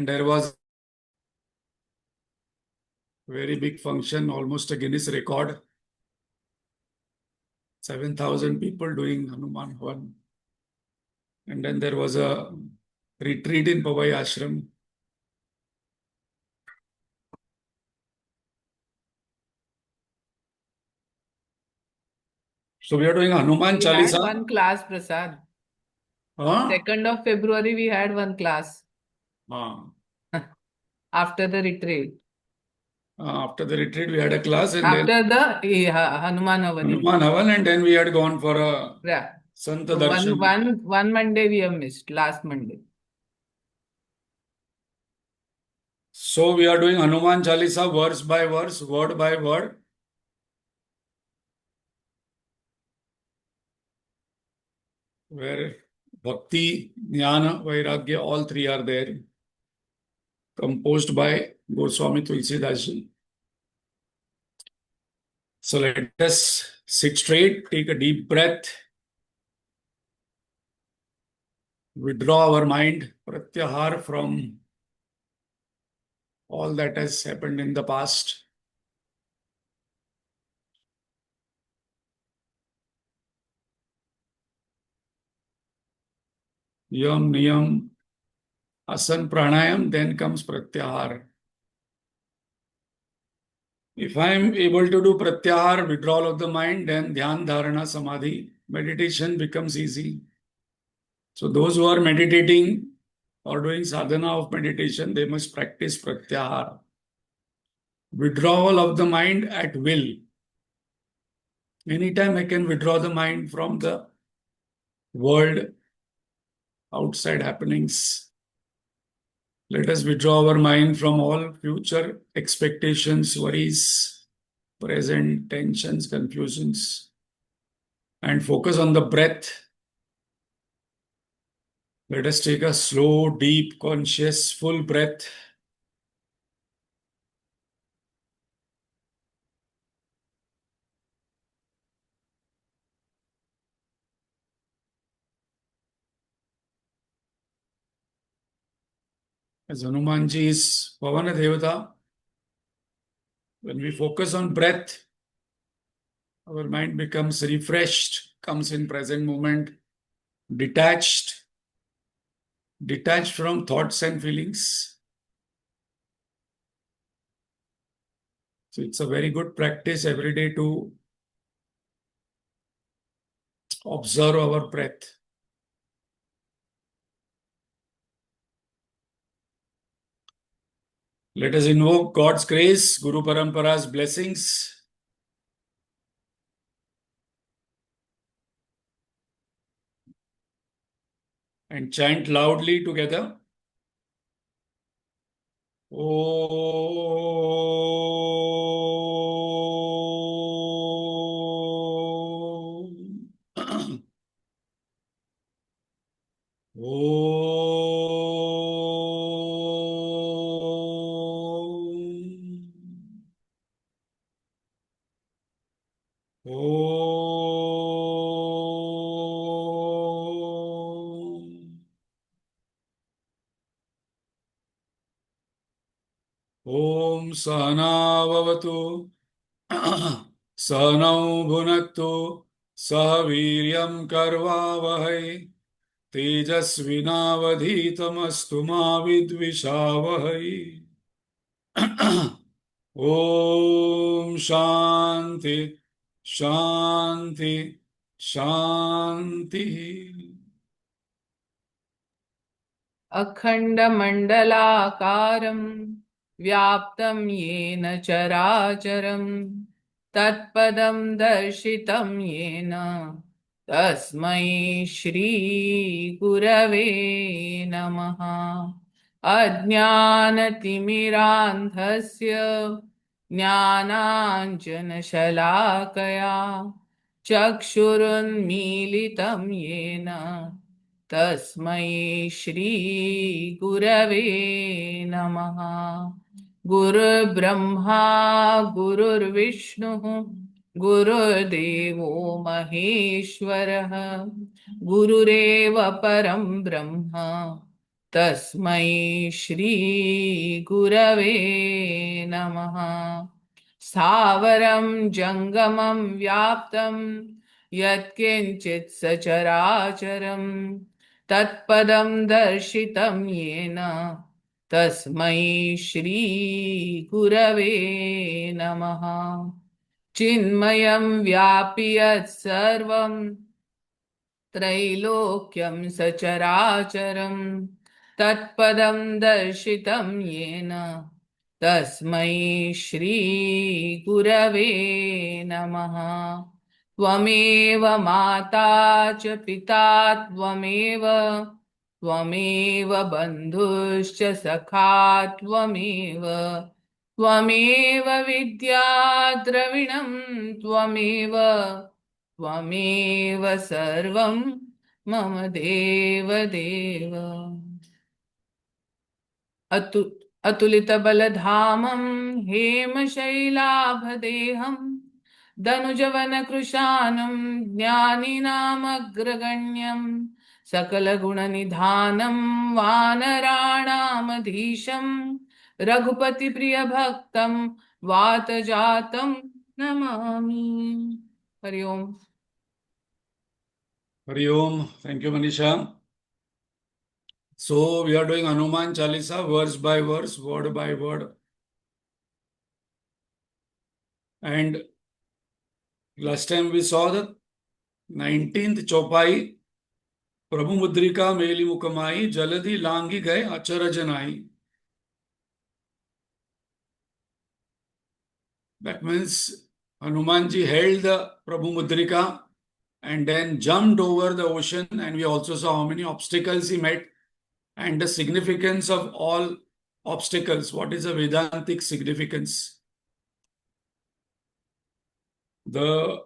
and there was very big function, almost a Guinness record. 7,000 people doing Hanuman Havan. And then there was a retreat in Pawai Ashram. So we are doing Hanuman We had Chalisa. one class, Prasad. Huh? 2nd of February, we had one class after the retreat. After the retreat, we had a class, and then After the Hanuman Havani. Hanuman Havan, and then we had gone for a Yeah. Sant So Darshan. one Monday we have missed, last Monday. So we are doing Hanuman Chalisa verse by verse, word by word. Where Bhakti, Jnana, Vairagya, all three are there. Composed by Goswami Tulsidas Ji. So let us sit straight, take a deep breath, withdraw our mind, pratyahar from all that has happened in the past. Yam, Niyam, Asan, Pranayam, then comes pratyahar. If I am able to do pratyahar, withdrawal of the mind, then dhyan, dharana, samadhi, meditation becomes easy. So those who are meditating or doing sadhana of meditation, they must practice pratyahar. Withdrawal of the mind at will. Anytime I can withdraw the mind from the world, outside happenings. Let us withdraw our mind from all future expectations, worries, present tensions, confusions, and focus on the breath. Let us take a slow, deep, conscious, full breath. As Hanumanji is Pavana Devata, when we focus on breath, our mind becomes refreshed, comes in present moment, detached from thoughts and feelings. So it's a very good practice every day to observe our breath. Let us invoke God's grace, Guru Parampara's blessings, and chant loudly together. Om. Om. Om. Om Sahana Vavatu Sahanau Bhunaktu Sahaviryam Karvavahai Tejasvinavadhitamastu ma vidvishavahai. Om Shanti Shanti Shanti. अखण्डमण्डलाकारं व्याप्तं येन चराचरं तत्पदं दर्शितं येन तस्मै श्रीगुरवे नमः। अज्ञानतिमिरान्धस्य ज्ञानाञ्जनशलाकया चक्षुरुन्मीलितं येन तस्मै श्रीगुरवे नमः। गुरुर्ब्रह्मा गुरुर्विष्णुः गुरुर्देवो महेश्वरः गुरुरेव परं ब्रह्म तस्मै श्री गुरवे नमः। स्थावरं जङ्गमं व्याप्तं यत्किञ्चित् सचराचरं तत्पदं दर्शितं येन तस्मै श्री गुरवे नमः। चिन्मयं व्यापि यत्सर्वं त्रैलोक्यं सचराचरं तत्पदं दर्शितं येन तस्मै श्रीगुरवे नमः। त्वमेव माता च पिता त्वमेव त्वमेव बन्धुश्च सखा त्वमेव त्वमेव विद्या द्रविणं त्वमेव त्वमेव सर्वं मम देवदेव। अतुलितबलधामं हेमशैलाभदेहं दनुजवनकृशानं ज्ञानिनामग्रगण्यं सकलगुणनिधानं वानराणामधीशं रघुपतिप्रियभक्तं वातजातं नमामि। हरि ओम। Hari Om. Thank you, Manisha. So we are doing Hanuman Chalisa verse by verse, word by word. And last time we saw the 19th Chopai, Prabhu Mudrika Meli Mukamai, Jaladi Langi Gai Acharajanai. That means Hanumanji held the Prabhu Mudrika and then jumped over the ocean, and we also saw how many obstacles he met and the significance of all obstacles. What is the Vedantic significance? The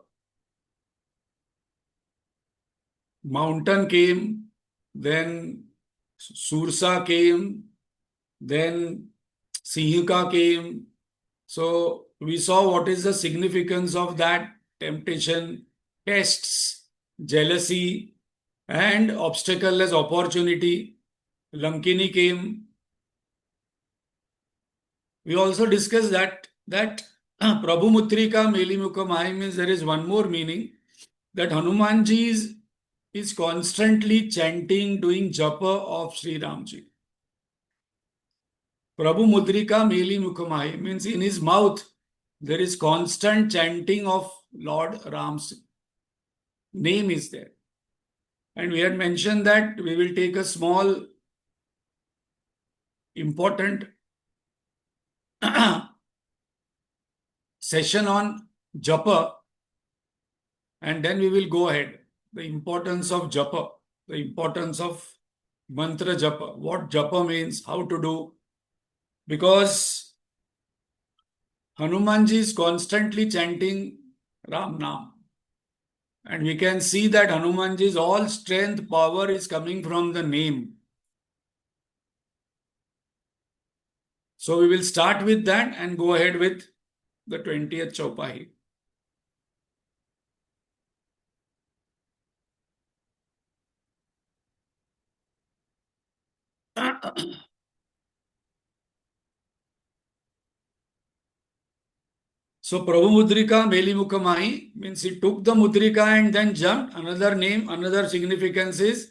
mountain came, then Sursa came, then Sihika came. So we saw what is the significance of that temptation, tests, jealousy, and obstacle as opportunity. Lankini came. We also discussed that Prabhu Mutrika Melimukha Mai means there is one more meaning, that Hanumanji is constantly chanting, doing japa of Sri Ramji. Prabhu Mudrika Meli Mukhamai means in his mouth there is constant chanting of Lord Ram's name is there. And we had mentioned that we will take a small important session on japa, and then we will go ahead. The importance of japa, the importance of mantra japa, what japa means, how to do. Because Hanumanji is constantly chanting Ram Nam. And we can see that Hanumanji's all strength, power is coming from the name. So we will start with that and go ahead with the 20th Chaupahi. So Prabhu Mudrika Meli Mukhamai means he took the Mudrika and then jumped. Another name, another significance is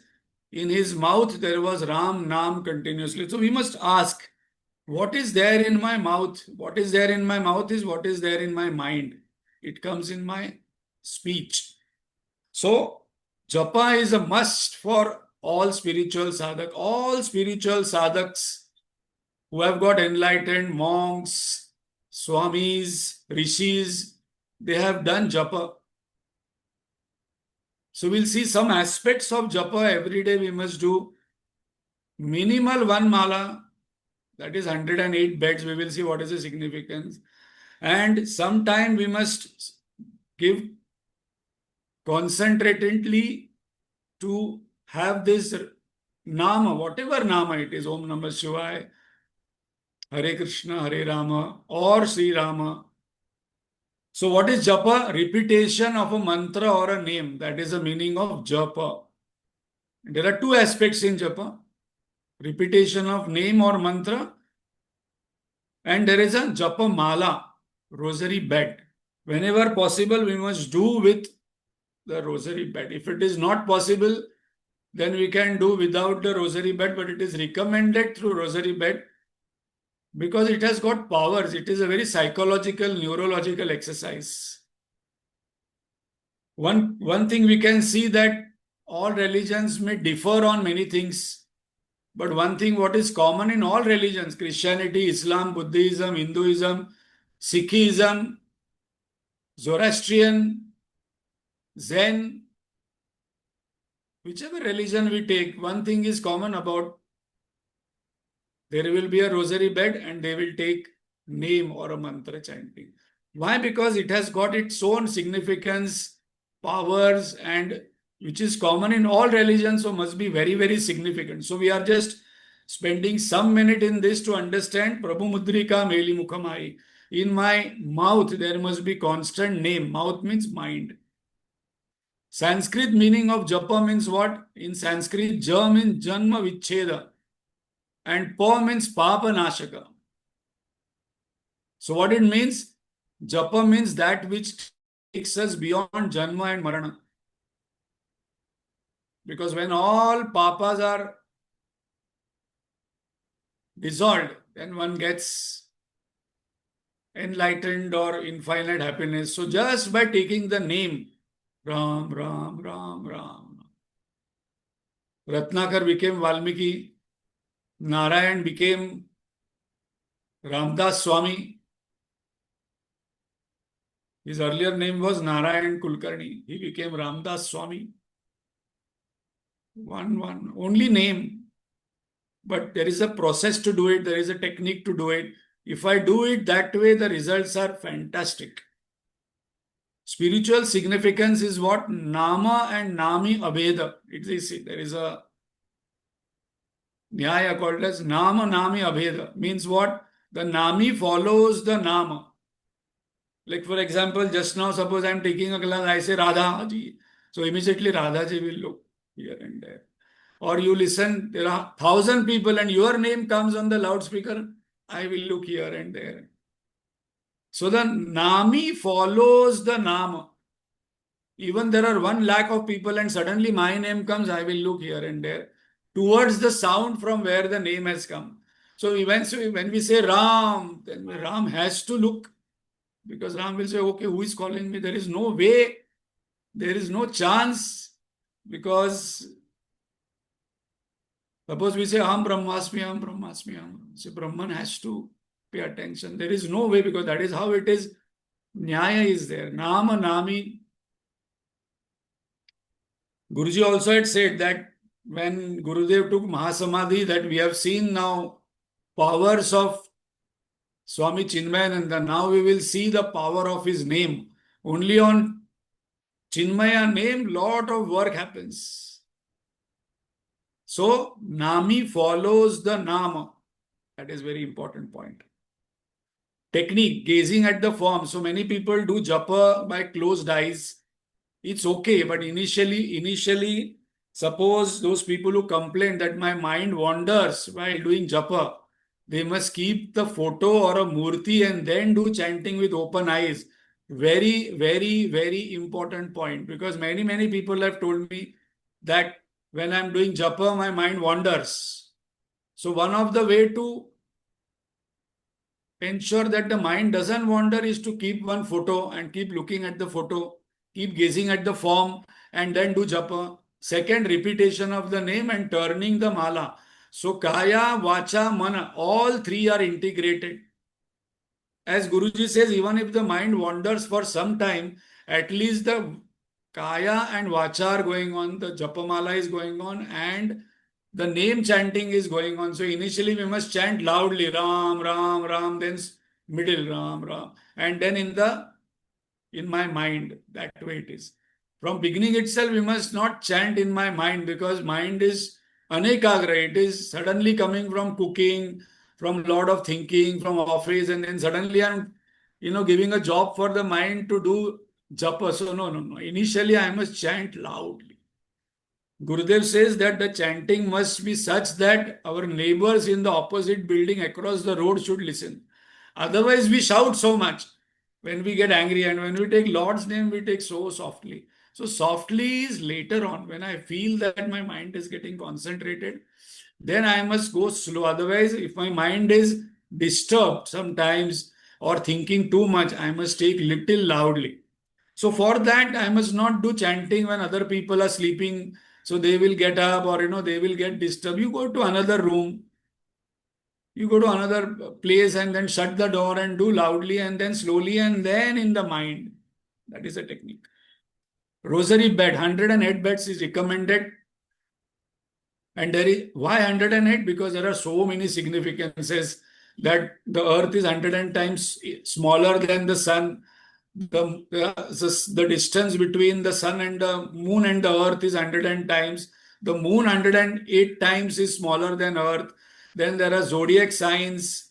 in his mouth there was Ram Nam continuously. So we must ask, what is there in my mouth? What is there in my mouth is what is there in my mind. It comes in my speech. So japa is a must for all spiritual sadhak. All spiritual sadhaks who have got enlightened, monks, swamis, rishis, they have done japa. So we'll see some aspects of japa. Every day we must do minimal one mala, that is 108 beds. We will see what is the significance. And sometime we must give concentratedly to have this nama, whatever nama it is, Om Namah Shivaya, Hare Krishna, Hare Rama, or Sri Rama. So what is japa? Repetition of a mantra or a name. That is the meaning of japa. There are two aspects in japa. repetition of name or mantra, and there is a japa mala, rosary bed. Whenever possible, we must do with the rosary bed. If it is not possible, then we can do without the rosary bed, but it is recommended through rosary bed because it has got powers. It is a very psychological, neurological exercise. One thing we can see that all religions may differ on many things, but one thing what is common in all religions, Christianity, Islam, Buddhism, Hinduism, Sikhism, Zoroastrian, Zen, whichever religion we take, one thing is common about there will be a rosary bed and they will take name or a mantra chanting. Why? Because it has got its own significance, powers, and which is common in all religions, so must be very, very significant. So we are just spending some minute in this to understand Prabhu Mudrika Meli Mukhamai. In my mouth, there must be constant name. Mouth means mind. Sanskrit meaning of japa means what? In Sanskrit, ja means janma vicheda and pa means papa nashaka. So what it means? Japa means that which takes us beyond janma and marana. Because when all papas are dissolved, then one gets enlightened or infinite happiness. So just by taking the name Ram, Ram, Ram, Ram. Ratnakar became Valmiki. Narayan became Ramdas Swami. His earlier name was Narayan Kulkarni. He became Ramdas Swami. One, only name. But there is a process to do it. There is a technique to do it. If I do it that way, the results are fantastic. Spiritual significance is what? Nama and Nami Abheda. There is a Nyaya called as Nama Nami Abheda. Means what? The Nami follows the Nama. Like for example, just now, suppose I am taking a class, I say Radha ji. So immediately Radha ji will look here and there. Or you listen, there are 1,000 people and your name comes on the loudspeaker, I will look here and there. So the Nami follows the Nama. Even there are 1 lakh of people and suddenly my name comes, I will look here and there towards the sound from where the name has come. So eventually when we say Ram, then Ram has to look because Ram will say, okay, who is calling me? There is no way, there is no chance because suppose we say Am Brahmasmi, Am Brahmasmi, Am. So Brahman has to pay attention. There is no way because that is how it is. Nyaya is there. Nama, Nami. Guruji also had said that when Gurudev took Mahasamadhi, that we have seen now powers of Swami Chinmayananda. Now we will see the power of his name. Only on Chinmaya name, lot of work happens. So, Nami follows the Nama. That is very important point. Technique, gazing at the form. So many people do japa by closed eyes. It's okay, but initially, suppose those people who complain that my mind wanders while doing japa, they must keep the photo or a murti and then do chanting with open eyes. Very, very, very important point because many people have told me that when I'm doing japa, my mind wanders. So one of the way to ensure that the mind doesn't wander is to keep one photo and keep looking at the photo, keep gazing at the form and then do japa. Second, repetition of the name and turning the mala. So kaya, vacha, mana, all three are integrated. As Guruji says, even if the mind wanders for some time, at least the kaya and vacha are going on, the japamala is going on, and the name chanting is going on. So initially we must chant loudly, Ram, Ram, Ram, then middle, Ram, Ram, and then in my mind, that way it is. From beginning itself, we must not chant in my mind because mind is anekagra. It is suddenly coming from cooking, from a lot of thinking, from office, and then suddenly I'm, giving a job for the mind to do japa. So no. Initially, I must chant loudly. Gurudev says that the chanting must be such that our neighbors in the opposite building across the road should listen. Otherwise, we shout so much when we get angry, and when we take Lord's name, we take so softly. So, softly is later on when I feel that my mind is getting concentrated, then I must go slow. Otherwise, if my mind is disturbed sometimes or thinking too much, I must take little loudly. So for that, I must not do chanting when other people are sleeping. So they will get up, or they will get disturbed. You go to another room, you go to another place, and then shut the door and do loudly and then slowly and then in the mind. That is a technique. Rosary bed, 108 beds is recommended. And there is why 108? Because there are so many significances that the earth is 100 times smaller than the sun. The distance between the sun and the moon and the earth is 100 times. The moon 108 times is smaller than earth. Then there are zodiac signs,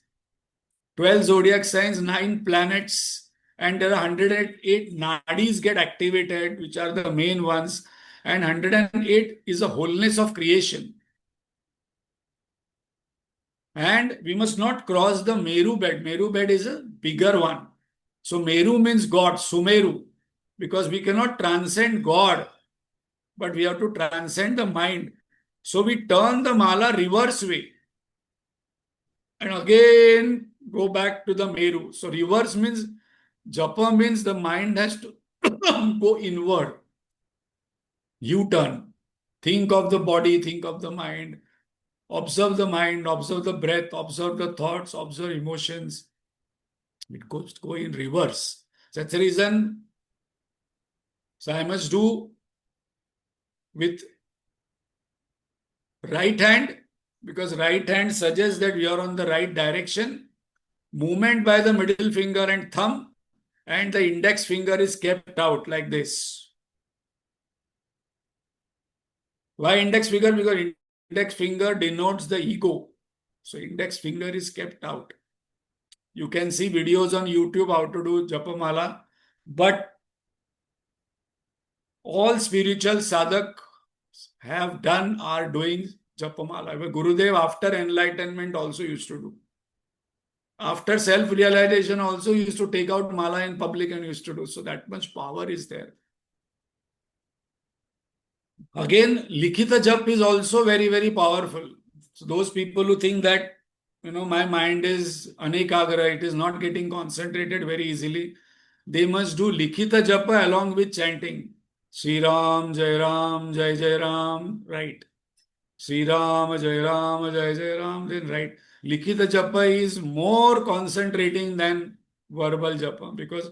12 zodiac signs, 9 planets, and there are 108 nadis get activated, which are the main ones. And 108 is the wholeness of creation. And we must not cross the Meru bed. Meru bed is a bigger one. So Meru means God, Sumeru, because we cannot transcend God, but we have to transcend the mind. So we turn the mala reverse way and again go back to the Meru. So reverse means, japa means the mind has to go inward. U-turn. Think of the body, think of the mind. Observe the mind, observe the breath, observe the thoughts, observe emotions. It goes go in reverse. That's the reason. So I must do with right hand, because right hand suggests that we are on the right direction. Movement by the middle finger and thumb, and the index finger is kept out like this. Why index finger? Because index finger denotes the ego. So index finger is kept out. You can see videos on YouTube how to do japamala, but all spiritual sadhak have done are doing japamala. Gurudev after enlightenment also used to do. After self-realization also used to take out mala in public and used to do. So that much power is there. Again, likhita jap is also very, very powerful. So those people who think that, my mind is anekagra, it is not getting concentrated very easily, they must do likhita japa along with chanting. Sri Ram, Jai Ram, Jai Jai Ram, right. Sri Ram, Jai Ram, Jai Jai Ram, then right. Likhita japa is more concentrating than verbal japa, because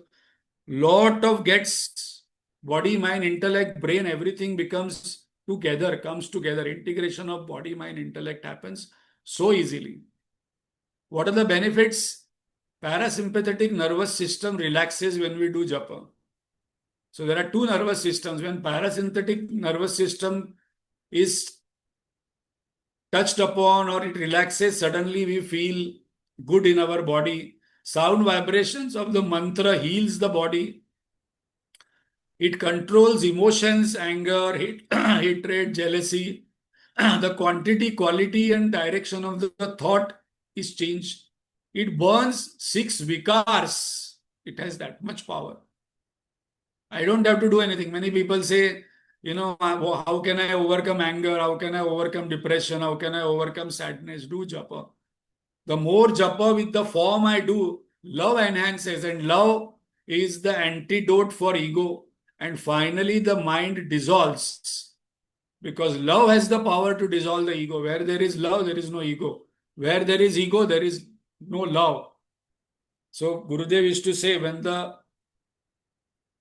lot of gets body, mind, intellect, brain, everything becomes together, comes together. Integration of body, mind, intellect happens so easily. What are the benefits? Parasympathetic nervous system relaxes when we do japa. So there are two nervous systems. When parasympathetic nervous system is touched upon or it relaxes, suddenly we feel good in our body. Sound vibrations of the mantra heals the body. It controls emotions, anger, hatred, jealousy. The quantity, quality, and direction of the thought is changed. It burns 6 vikars. It has that much power. I don't have to do anything. Many people say, how can I overcome anger? How can I overcome depression? How can I overcome sadness? Do japa. The more japa with the form I do, love enhances, and love is the antidote for ego. And finally, the mind dissolves, because love has the power to dissolve the ego. Where there is love, there is no ego. Where there is ego, there is no love. So Gurudev used to say, when the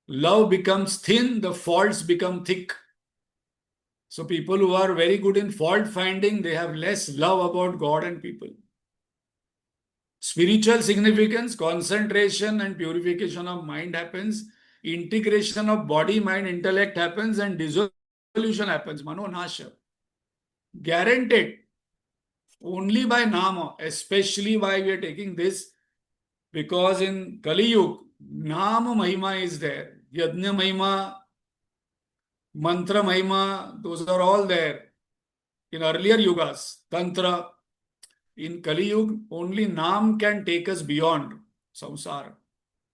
love becomes thin, the faults become thick. So people who are very good in fault finding, they have less love about God and people. Spiritual significance, concentration and purification of mind happens. Integration of body, mind, intellect happens, and dissolution happens. Mano nasha. Guaranteed. Only by Nama. Especially why we are taking this. Because in Kali Yuga, Nama Mahima is there. Yajna Mahima Mantra Mahima, those are all there in earlier yugas. Tantra. In Kali Yuga, only Naam can take us beyond samsara,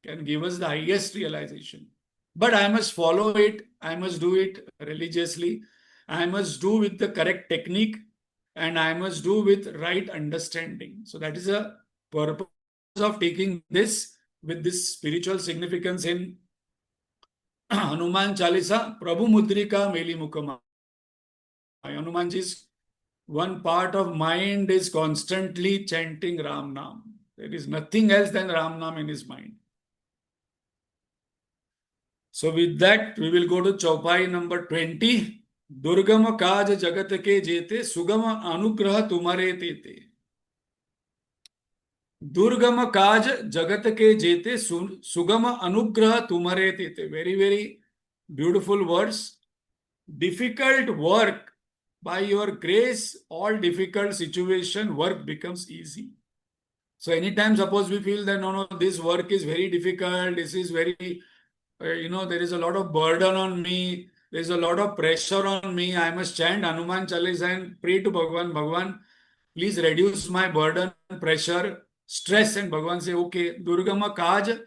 can give us the highest realization. But I must follow it, I must do it religiously, I must do with the correct technique, and I must do with right understanding. So that is a purpose of taking this with this spiritual significance in Hanuman Chalisa, Prabhu Mudrika Meli Mukama. Hanumanji's one part of mind is constantly chanting Ram Nam. There is nothing else than Ram Nam in his mind. So with that, we will go to Chaupai number 20. दुर्गम काज जगत के जेते सुगम अनुग्रह तुम्हारे तेते. दुर्गम काज जगत के जेते सुगम अनुग्रह तुम्हारे तेते. Very, very beautiful words. Difficult work, by your grace, all difficult situation, work becomes easy. So anytime suppose we feel that no, this work is very difficult, this is very, there is a lot of burden on me, there is a lot of pressure on me, I must chant Hanuman Chalisa and pray to Bhagwan, Bhagwan, please reduce my burden, pressure, stress. And Bhagwan say, okay, Durgama Kaj,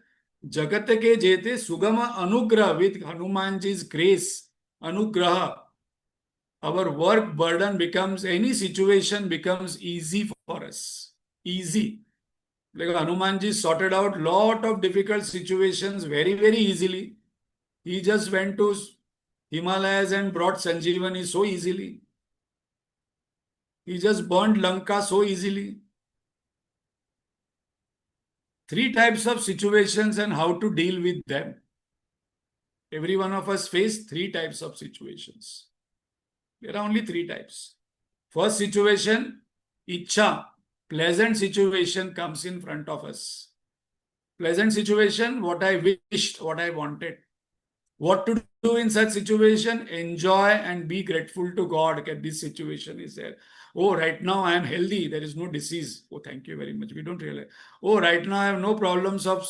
Jagat ke jete Sugama Anugrah, with Hanumanji's grace, Anugraha, our work burden becomes, any situation becomes easy for us. Easy. Like Hanumanji sorted out lot of difficult situations very, very easily. He just went to Himalayas and brought Sanjeevani so easily. He just burned Lanka so easily. Three types of situations and how to deal with them. Every one of us face three types of situations. There are only three types. First situation, Ichha. Pleasant situation comes in front of us. Pleasant situation, what I wished, what I wanted. What to do in such situation? Enjoy and be grateful to God that this situation is there. Oh, right now I am healthy. There is no disease. Oh, thank you very much. We don't realize. Oh, right now I have no problems of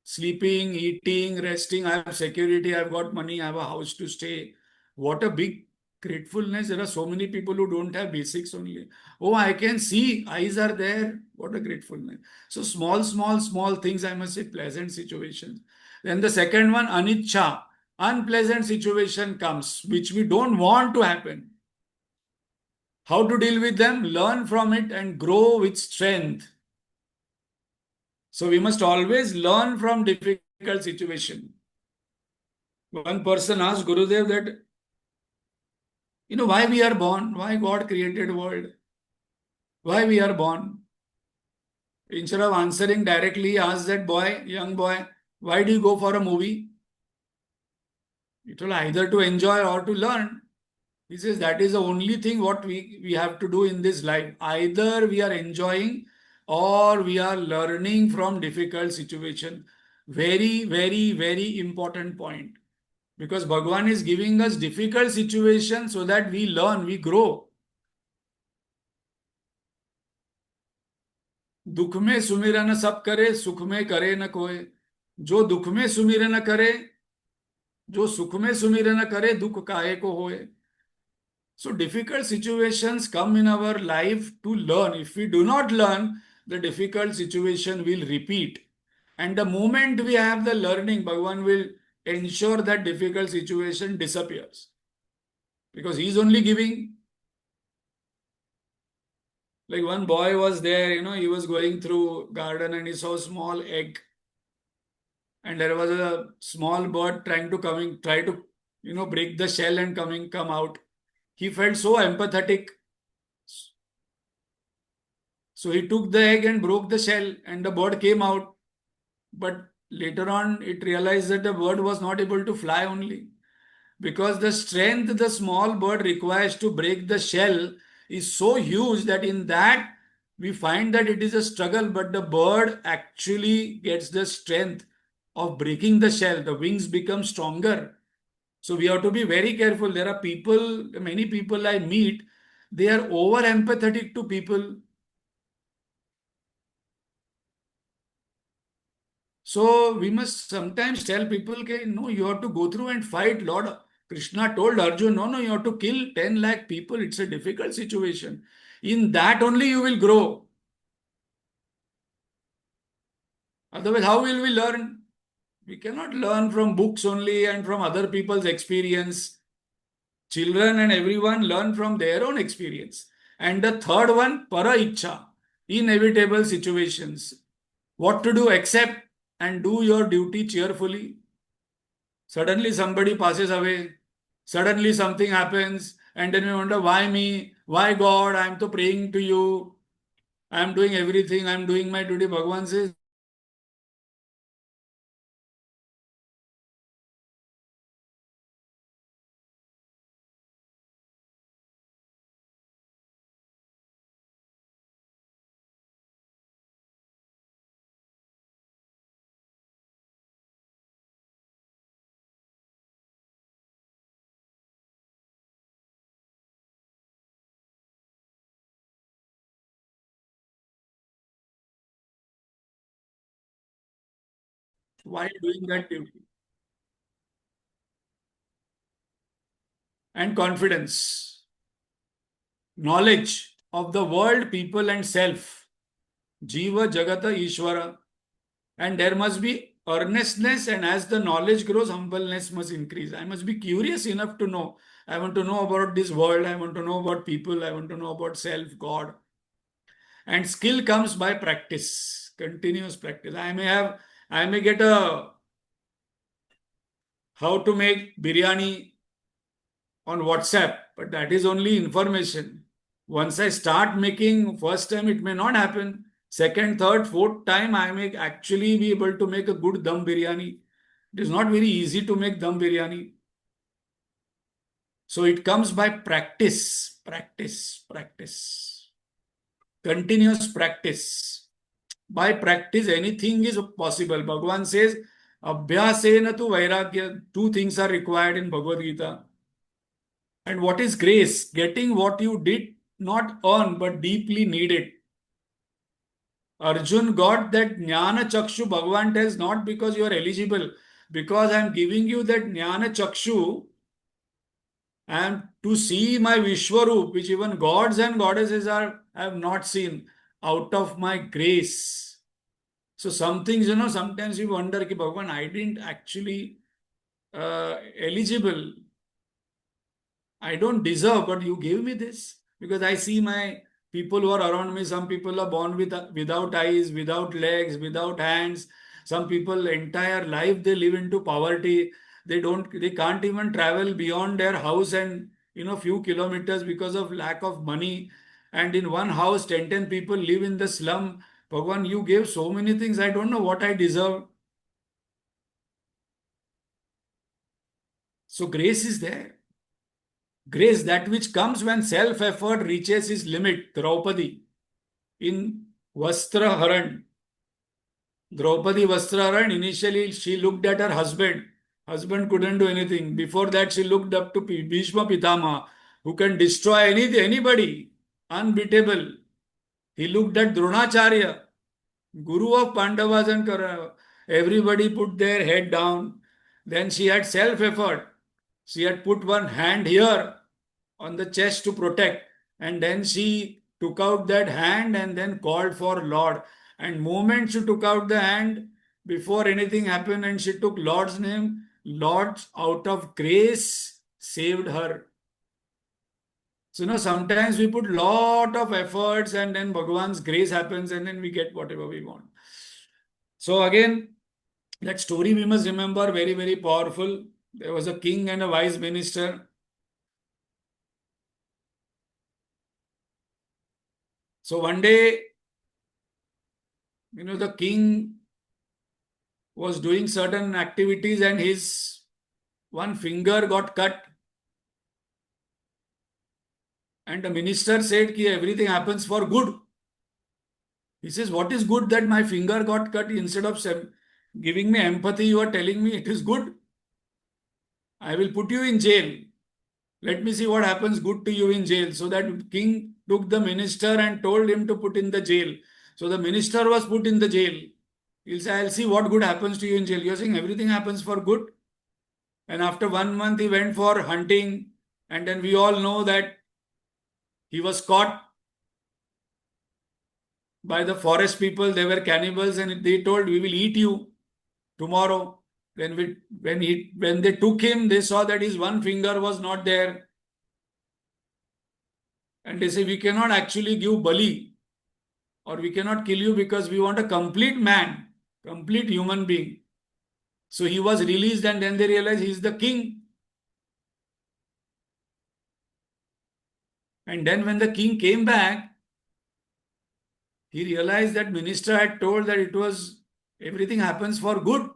sleeping, eating, resting. I have security. I have got money. I have a house to stay. What a big gratefulness. There are so many people who don't have basics only. Oh, I can see. Eyes are there. What a gratefulness. So small things, I must say, pleasant situations. Then the second one, anicca. Unpleasant situation comes, which we don't want to happen. How to deal with them? Learn from it and grow with strength. So we must always learn from difficult situation. One person asked Gurudev that, why we are born, why God created world, why we are born. Instead of answering directly, he asked that boy, young boy, why do you go for a movie? It will either to enjoy or to learn. He says that is the only thing what we have to do in this life. Either we are enjoying or we are learning from difficult situation. Very, very, very important point. Because Bhagwan is giving us difficult situations so that we learn, we grow. दुख में सुमिरन सब करे, सुख में करे न कोय. जो दुख में सुमिर न करे, जो सुख में सुमिर न करे, दुख काहे को होए. So difficult situations come in our life to learn. If we do not learn, the difficult situation will repeat. And the moment we have the learning, Bhagavan will ensure that difficult situation disappears. Because he is only giving. Like one boy was there, he was going through garden and he saw a small egg. And there was a small bird trying to try to, break the shell and come out. He felt so empathetic. So he took the egg and broke the shell and the bird came out. But later on, it realized that the bird was not able to fly only. Because the strength the small bird requires to break the shell is so huge that in that we find that it is a struggle, but the bird actually gets the strength of breaking the shell. The wings become stronger. So we have to be very careful. There are many people I meet, they are over empathetic to people. So we must sometimes tell people, okay, no, you have to go through and fight lot. Krishna told Arjun, no, no, you have to kill 10 lakh people. It's a difficult situation. In that only you will grow. Otherwise, how will we learn? We cannot learn from books only and from other people's experience. Children and everyone learn from their own experience. And the third one, para ichcha, inevitable situations. What to do? Accept and do your duty cheerfully. Suddenly somebody passes away. Suddenly something happens. And then we wonder, why me? Why God? I am to praying to you. I am doing everything. I am doing my duty. Bhagavan says, why doing that duty? And confidence, knowledge of the world, people, and self. Jiva, Jagata, Ishvara. And there must be earnestness, and as the knowledge grows, humbleness must increase. I must be curious enough to know. I want to know about this world. I want to know about people. I want to know about self, God. And skill comes by practice, continuous practice. I may get a how to make biryani on WhatsApp, but that is only information. Once I start making, first time it may not happen. Second, third, fourth time, I may actually be able to make a good dum biryani. It is not very easy to make dum biryani. So it comes by practice, practice, practice. Continuous practice. By practice, anything is possible. Bhagavan says, Abhyasena tu vairagya. Two things are required in Bhagavad Gita. And what is grace? Getting what you did not earn but deeply needed. Arjun got that Jnana Chakshu. Bhagavan tells not because you are eligible, because I am giving you that Jnana Chakshu and to see my Vishwaroop, which even gods and goddesses have not seen, out of my grace. So some things, sometimes you wonder, ki Bhagavan, I didn't actually eligible. I don't deserve, but you gave me this. Because I see my people who are around me, some people are born without eyes, without legs, without hands. Some people entire life they live into poverty. They can't even travel beyond their house and few kilometers because of lack of money. And in one house, 10 people live in the slum. Bhagwan, you gave so many things. I don't know what I deserve. So grace is there. Grace, that which comes when self-effort reaches its limit. Draupadi in Vastraharan. Draupadi Vastraharan, initially she looked at her husband. Husband couldn't do anything. Before that, she looked up to Bhishma Pitama, who can destroy anybody. Unbeatable. He looked at Dronacharya, Guru of Pandavas and everybody put their head down. Then she had self-effort. She had put one hand here on the chest to protect. And then she took out that hand and then called for Lord. And moment she took out the hand, before anything happened, and she took Lord's name, Lord out of grace saved her. So sometimes we put lot of efforts and then Bhagavan's grace happens and then we get whatever we want. So again, that story we must remember, very, very powerful. There was a king and a wise minister. So one day, the king was doing certain activities and his one finger got cut. And the minister said that everything happens for good. He says, what is good that my finger got cut? Instead of giving me empathy, you are telling me it is good. I will put you in jail. Let me see what happens good to you in jail. So that king took the minister and told him to put in the jail. So the minister was put in the jail. He'll say, I'll see what good happens to you in jail. You're saying everything happens for good? And after 1 month, he went for hunting. And then we all know that he was caught by the forest people. They were cannibals and they told, "We will eat you tomorrow." When they took him, they saw that his one finger was not there. And they say, "We cannot actually give bali, or we cannot kill you because we want a complete man, complete human being." So he was released, and then they realized he's the king. And then when the king came back, he realized that minister had told that it was everything happens for good.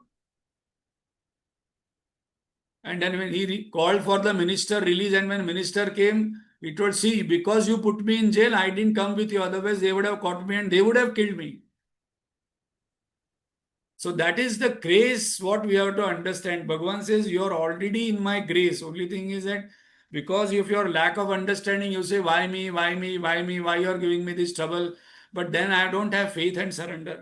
And then when he called for the minister release, and when minister came, he told, "See, because you put me in jail, I didn't come with you. Otherwise, they would have caught me and they would have killed me." So that is the grace what we have to understand. Bhagavan says, "You're already in my grace." Only thing is that because of your lack of understanding, you say, "Why me? Why me? Why me? Why you're giving me this trouble?" But then I don't have faith and surrender.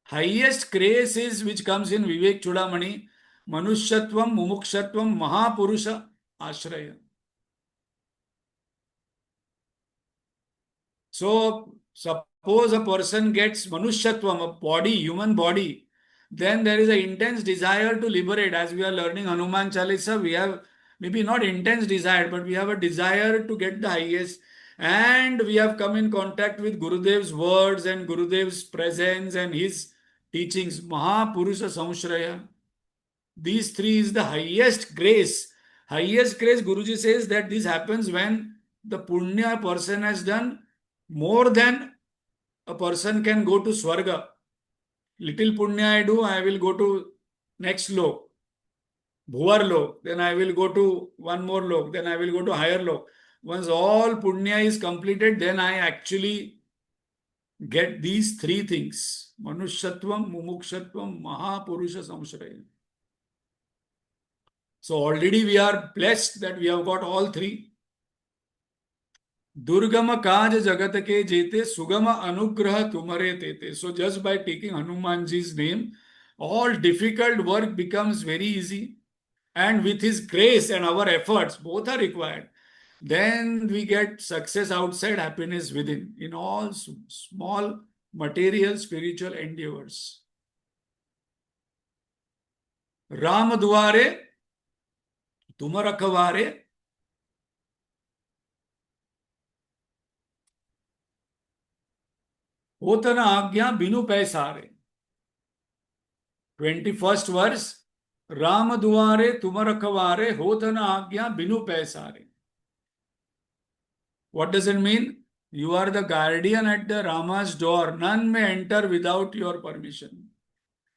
Highest grace is which comes in Vivek Chudamani, Manushyatvam, Mumukshatvam, Mahapurusha Ashraya. So, suppose a person gets Manushyatvam, a body, human body, then there is an intense desire to liberate. As we are learning Hanuman Chalisa, we have maybe not intense desire, but we have a desire to get the highest. And we have come in contact with Gurudev's words and Gurudev's presence and his teachings. Mahapurusha Samshraya. These three is the highest grace. Highest grace, Guruji says that this happens when the punya person has done more than a person can go to Swarga. Little punya I do, I will go to next lok, Bhuvar lok, then I will go to one more lok, then I will go to higher lok. Once all punya is completed, then I actually get these three things. Manushyatvam, Mumukshatvam, Mahapurusha Samshraya. So already we are blessed that we have got all three. Durgama kaj jagat ke jete, sugama anugrah tumare tete. So just by taking Hanumanji's name, all difficult work becomes very easy. And with his grace and our efforts, both are required. Then we get success outside, happiness within, in all small material spiritual endeavors. Ram duare, तुम रखवारे, होत न आज्ञा बिनु पैसारे. 21st verse. Ram दुआरे तुम रखवारे, होत न आज्ञा बिनु पैसारे. What does it mean? You are the guardian at the Rama's door. None may enter without your permission.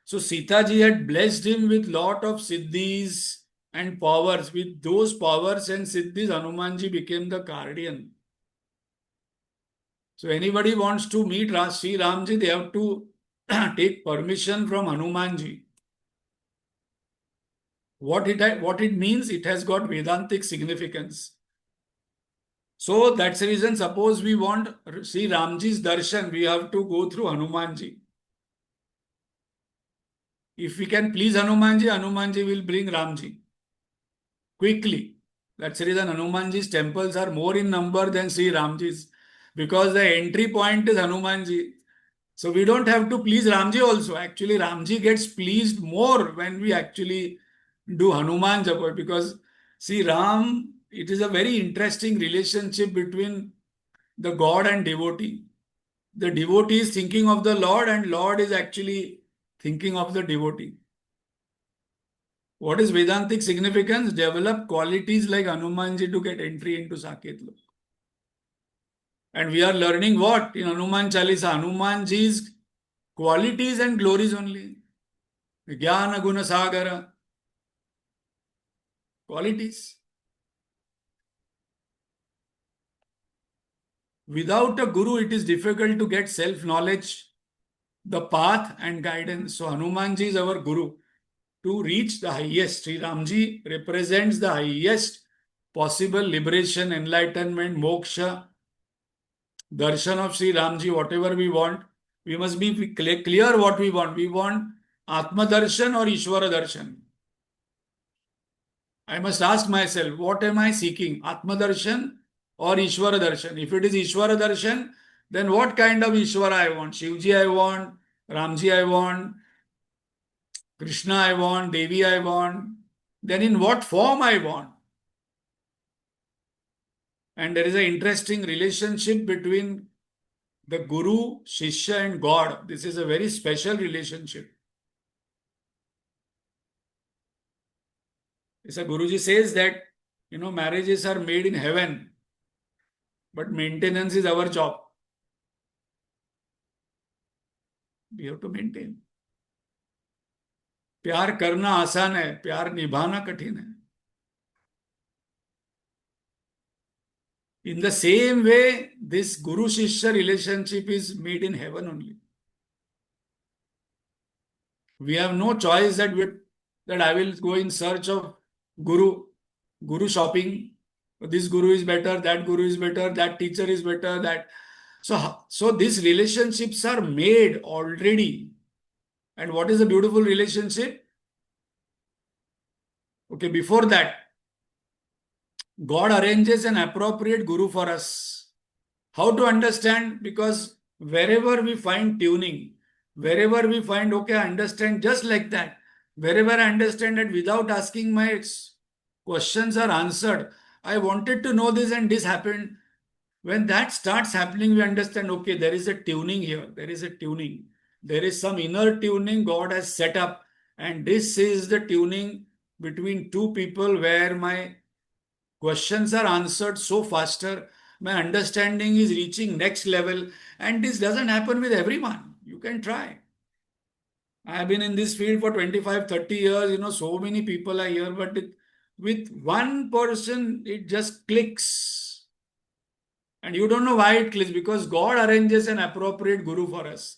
So Sita ji had blessed him with lot of siddhis and powers. With those powers and siddhis, Hanumanji became the guardian. So anybody wants to meet Sri Ramji, they have to take permission from Hanumanji. What it means, it has got Vedantic significance. So that's the reason, suppose we want Sri Ramji's darshan, we have to go through Hanumanji. If we can please Hanumanji, Hanumanji will bring Ramji quickly. That's the reason Hanumanji's temples are more in number than Sri Ramji's, because the entry point is Hanumanji. So we don't have to please Ramji also. Actually, Ramji gets pleased more when we actually do Hanuman Japa, because see, Ram, it is a very interesting relationship between the God and devotee. The devotee is thinking of the Lord and Lord is actually thinking of the devotee. What is Vedantic significance? Develop qualities like Hanumanji to get entry into Saket Lok. And we are learning what? In Hanuman Chalisa, Hanumanji's qualities and glories only. Jnana Guna Sagara. Qualities. Without a guru, it is difficult to get self-knowledge, the path and guidance. So Hanumanji is our guru to reach the highest. Sri Ramji represents the highest possible liberation, enlightenment, moksha, darshan of Sri Ramji, whatever we want. We must be clear what we want. We want Atma darshan or Ishvara darshan. I must ask myself, what am I seeking? Atma Darshan or Ishvara Darshan? If it is Ishvara Darshan, then what kind of Ishvara I want? Shivji I want, Ramji I want, Krishna I want, Devi I want. Then in what form I want? And there is an interesting relationship between the Guru, Shishya and God. This is a very special relationship. So Guruji says that, marriages are made in heaven, but maintenance is our job. We have to maintain. प्यार करना आसान है, प्यार निभाना कठिन है. In the same way, this Guru Shishya relationship is made in heaven only. We have no choice that I will go in search of Guru shopping. This Guru is better, that Guru is better, that teacher is better, that. So these relationships are made already. And what is a beautiful relationship? Okay, before that, God arranges an appropriate Guru for us. How to understand? Because wherever we find tuning, wherever we find, okay, I understand just like that, wherever I understand that without asking my questions are answered, I wanted to know this and this happened. When that starts happening, we understand, okay, there is a tuning here, there is a tuning. There is some inner tuning God has set up, and this is the tuning between two people where my questions are answered so faster, my understanding is reaching next level, and this doesn't happen with everyone. You can try. I have been in this field for 25, 30 years, so many people are here, but with one person, it just clicks. And you don't know why it clicks, because God arranges an appropriate Guru for us.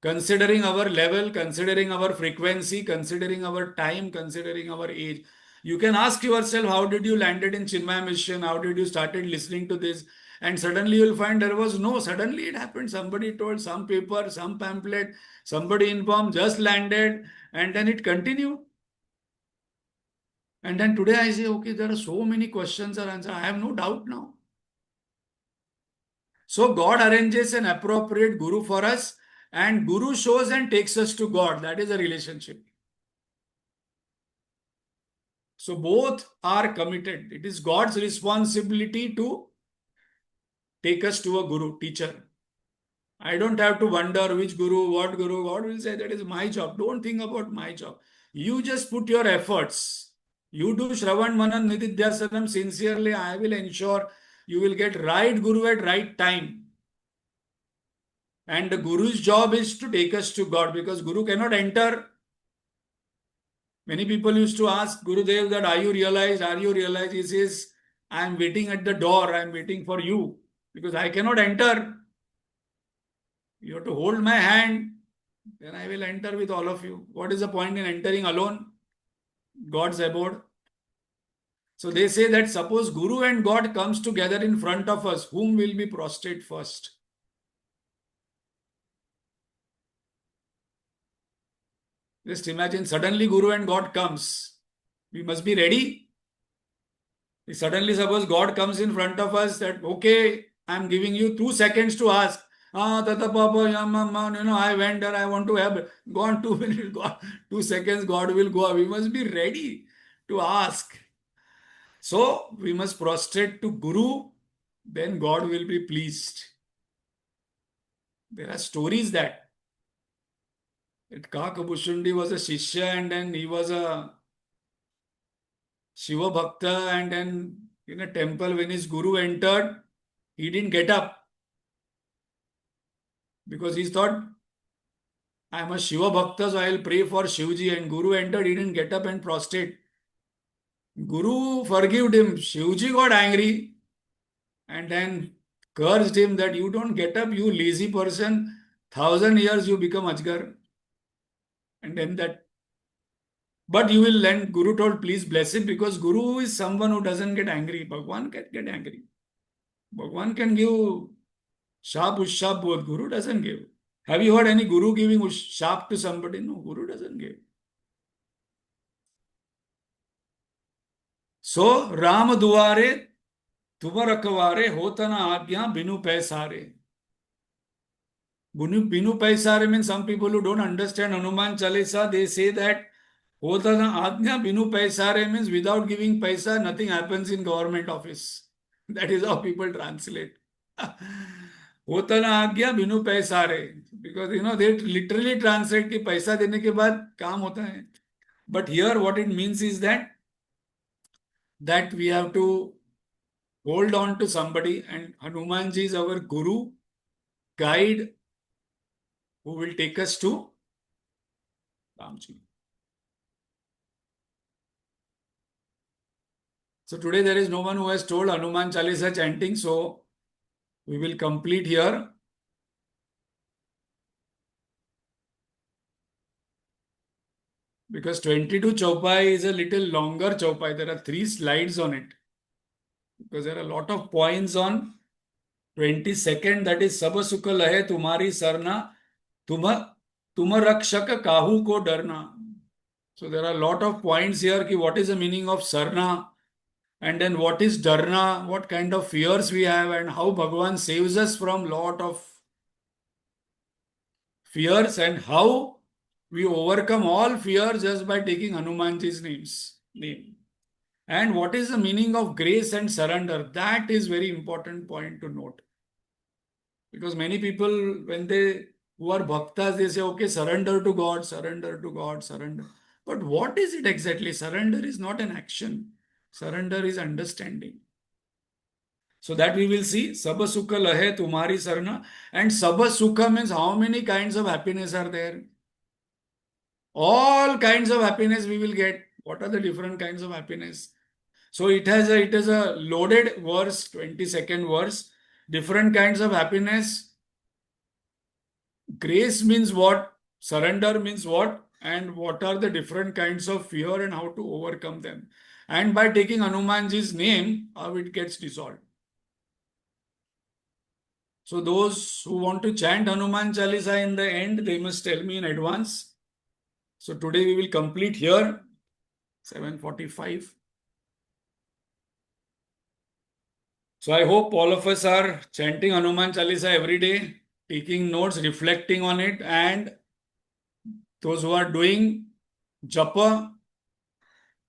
Considering our level, considering our frequency, considering our time, considering our age. You can ask yourself, how did you landed in Chinmaya Mission? How did you started listening to this? And suddenly you'll find there was no, suddenly it happened. Somebody told some paper, some pamphlet, somebody informed, just landed, and then it continued. And then today I say, okay, there are so many questions are answered. I have no doubt now. So God arranges an appropriate Guru for us, and Guru shows and takes us to God. That is a relationship. So both are committed. It is God's responsibility to take us to a Guru, teacher. I don't have to wonder which Guru, what Guru. God will say that is my job. Don't think about my job. You just put your efforts. You do Shravan Manan Nididhyasanam sincerely. I will ensure you will get right Guru at right time. And the Guru's job is to take us to God, because Guru cannot enter. Many people used to ask Gurudev that, are you realized? Are you realized? He says, I am waiting at the door. I am waiting for you, because I cannot enter. You have to hold my hand. Then I will enter with all of you. What is the point in entering alone? God's abode. So they say that suppose Guru and God comes together in front of us, whom will be prostrate first? Just imagine suddenly Guru and God comes. We must be ready. Suddenly suppose God comes in front of us that, okay, I am giving you 2 seconds to ask. Tata Papa, I went there, I want to have gone 2 minutes, God, 2 seconds, God will go. We must be ready to ask. So we must prostrate to Guru, then God will be pleased. There are stories that Kakabushundi was a Shishya, and then he was a Shiva Bhakta, and then in a temple when his Guru entered, he didn't get up because he thought, I am a Shiva Bhakta, so I will pray for Shivji. And Guru entered, he didn't get up and prostrate. Guru forgived him. Shivji got angry and then cursed him that you don't get up, you lazy person. 1,000 years you become Ajgar. And then that. But you will learn, Guru told, please bless him, because Guru is someone who doesn't get angry. Bhagwan can get angry. Bhagwan can give sharp ushap both. Guru doesn't give. Have you heard any Guru giving sharp to somebody? No, Guru doesn't give. सो राम दुआरे तुम रखवारे होता ना आज्ञा बिनु पैसारे. Binu Paisare means some people who don't understand Hanuman Chalisa, they say that Hotana Ajna Binu Paisare means without giving paisa, nothing happens in government office. That is how people translate. Hotana Ajna Binu Paisare. Because they literally translate कि पैसा देने के बाद काम होता है. But here what it means is that we have to hold on to somebody, and Hanumanji is our guru, guide, who will take us to Ramji. So today there is no one who has told Hanuman Chalisa chanting, so we will complete here. Because 22 Chaupai is a little longer Chaupai. There are 3 slides on it. Because there are a lot of points on 22nd, that is Sab Sukh Lahe Tumhari Sarna, Tum Rakshak Kahu Ko Darna. So there are a lot of points here. Ki what is the meaning of Sarna? And then what is Darna? What kind of fears we have, and how Bhagavan saves us from lot of fears, and how we overcome all fears just by taking Hanumanji's name. And what is the meaning of grace and surrender? That is very important point to note. Because many people, when they who are bhaktas, they say, okay, surrender to God, surrender to God, surrender. But what is it exactly? Surrender is not an action. Surrender is understanding. So that we will see. Saba Sukha Lahe Tumhari Sarna. And Saba Sukha means how many kinds of happiness are there? All kinds of happiness we will get. What are the different kinds of happiness? So it is a loaded verse, 22nd verse. Different kinds of happiness. Grace means what? Surrender means what? And what are the different kinds of fear and how to overcome them? And by taking Hanumanji's name, how it gets dissolved. So those who want to chant Hanuman Chalisa in the end, they must tell me in advance. So today we will complete here, 7:45. So I hope all of us are chanting Hanuman Chalisa every day, taking notes, reflecting on it, and those who are doing japa,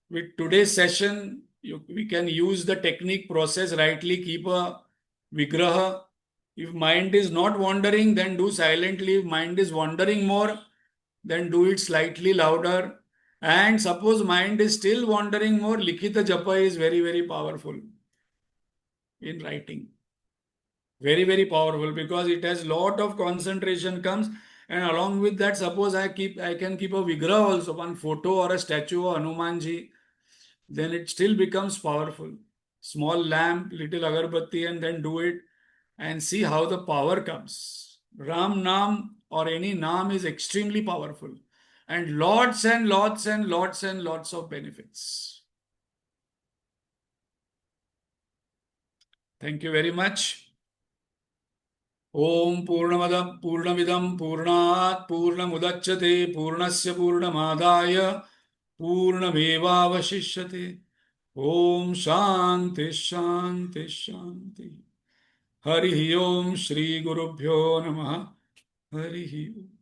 with today's session, we can use the technique process rightly, keep a vigraha. If mind is not wandering, then do silently. If mind is wandering more, then do it slightly louder. And suppose mind is still wandering more, likhita japa is very, very powerful in writing. Very, very powerful, because it has lot of concentration comes, and along with that, suppose I can keep a vigraha also, one photo or a statue of Hanumanji, then it still becomes powerful. Small lamp, little agarbatti, and then do it and see how the power comes. Ram Nam or any Nam is extremely powerful, and lots and lots and lots and lots of benefits. Thank you very much. ओम पूर्णमिदं पूर्णात् पूर्णमुदच्यते पूर्णस्य पूर्णमादाय पूर्णमेवावशिष्यते. ओम शांति शांति शांति. हरि ओम श्री गुरुभ्यो नमः. हरि ओम.